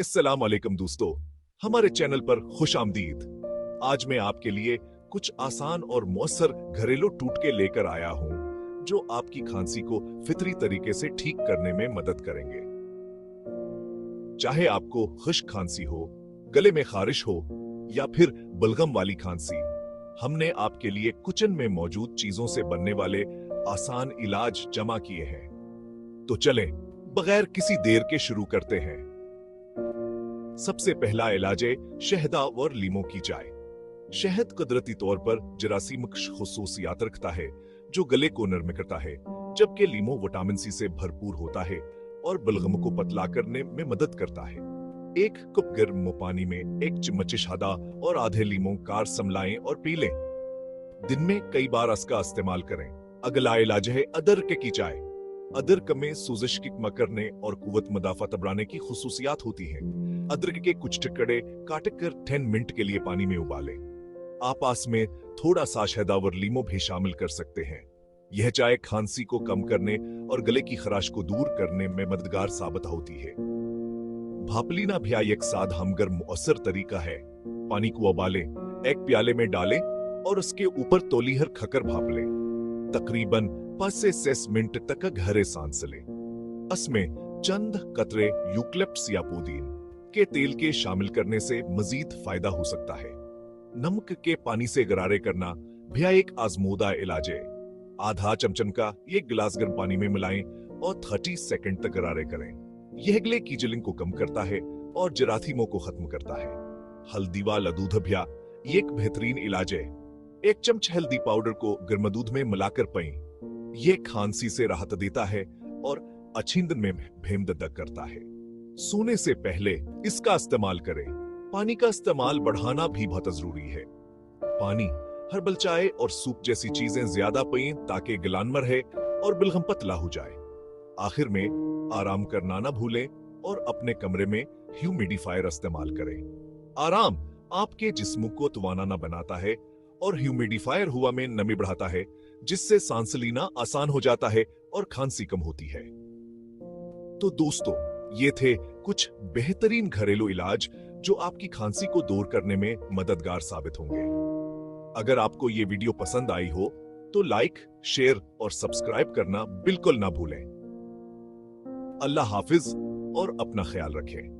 अस्सलाम वालेकुम दोस्तों, हमारे चैनल पर खुश आमदीद। आज मैं आपके लिए कुछ आसान और मौसर घरेलू टूटके लेकर आया हूं जो आपकी खांसी को फितरी तरीके से ठीक करने में मदद करेंगे। चाहे आपको खुश्क खांसी हो, गले में खारिश हो या फिर बलगम वाली खांसी, हमने आपके लिए किचन में मौजूद चीजों से बनने वाले आसान इलाज जमा किए हैं। तो चलें, बगैर किसी देर के शुरू करते हैं। सबसे पहला इलाज है शहद और लीमों की चाय। शहद कुदरती तौर पर जरासीमिक खुसूसियात रखता है जो गले को नरम करता है, जबकि लीमो विटामिन सी से भरपूर होता है और बलगम को पतला करने में मदद करता है। एक कप गर्म पानी में 1 चम्मच शहद और आधे लीमों का रस मिलाएं और पी लें। दिन में कई बार इसका इस्तेमाल करें। अगला इलाज है अदरक की चाय। अदरक में सोजिश की कम करने और कुव्वत मुदाफत बढ़ाने की खुसूसियात होती हैं। अदरक के कुछ टुकड़े काट कर 10 मिनट के लिए पानी में उबालें। आप इसमें थोड़ा सा शहद और लीमो भी शामिल कर सकते हैं। यह चाय खांसी को कम करने और गले की खराश को दूर करने में मददगार साबित होती है। भापलीना भी एक सादा मगर मुअस्सर तरीका है। पानी को उबालें, एक प्याले में डालें और उसके ऊपर तौलीहर खकर भाप लें। तकरीबन 5 से 6 मिनट तक गहरे सांस लें। इसमें चंद कतरे यूकलिप्टस या पुदीन के तेल के शामिल करने से मजीद फायदा हो सकता है। नमक के पानी से गरारे करना भी एक आजमूदा इलाज है। आधा चमचम का 1 गिलास गर्म पानी में मिलाएं और 30 सेकंड तक गरारे करें। यह गले की जलन को कम करता है और जराथीमों को खत्म करता है। हल्दी वाला दूध भी एक बेहतरीन इलाज है। 1 चम्मच हल्दी पाउडर को गर्म दूध में मिलाकर पिएं। यह खांसी से राहत देता है और अच्छी नींद में भी मदद करता है। सोने से पहले इसका इस्तेमाल करें। पानी का इस्तेमाल बढ़ाना भी बहुत जरूरी है। पानी, हर्बल चाय और सूप जैसी चीजें ज्यादा पिएं ताकि गला नम रहे और बलगम पतला हो जाए। आखिर में आराम करना ना भूलें और अपने कमरे में ह्यूमिडिफायर इस्तेमाल करें। आराम आपके जिस्म को तवाना बनाता है और ह्यूमिडिफायर हवा में नमी बढ़ाता है, जिससे सांस लेना आसान हो जाता है और खांसी कम होती है। तो दोस्तों, ये थे कुछ बेहतरीन घरेलू इलाज जो आपकी खांसी को दूर करने में मददगार साबित होंगे। अगर आपको ये वीडियो पसंद आई हो तो लाइक, शेयर और सब्सक्राइब करना बिल्कुल ना भूलें। अल्लाह हाफिज और अपना ख्याल रखें।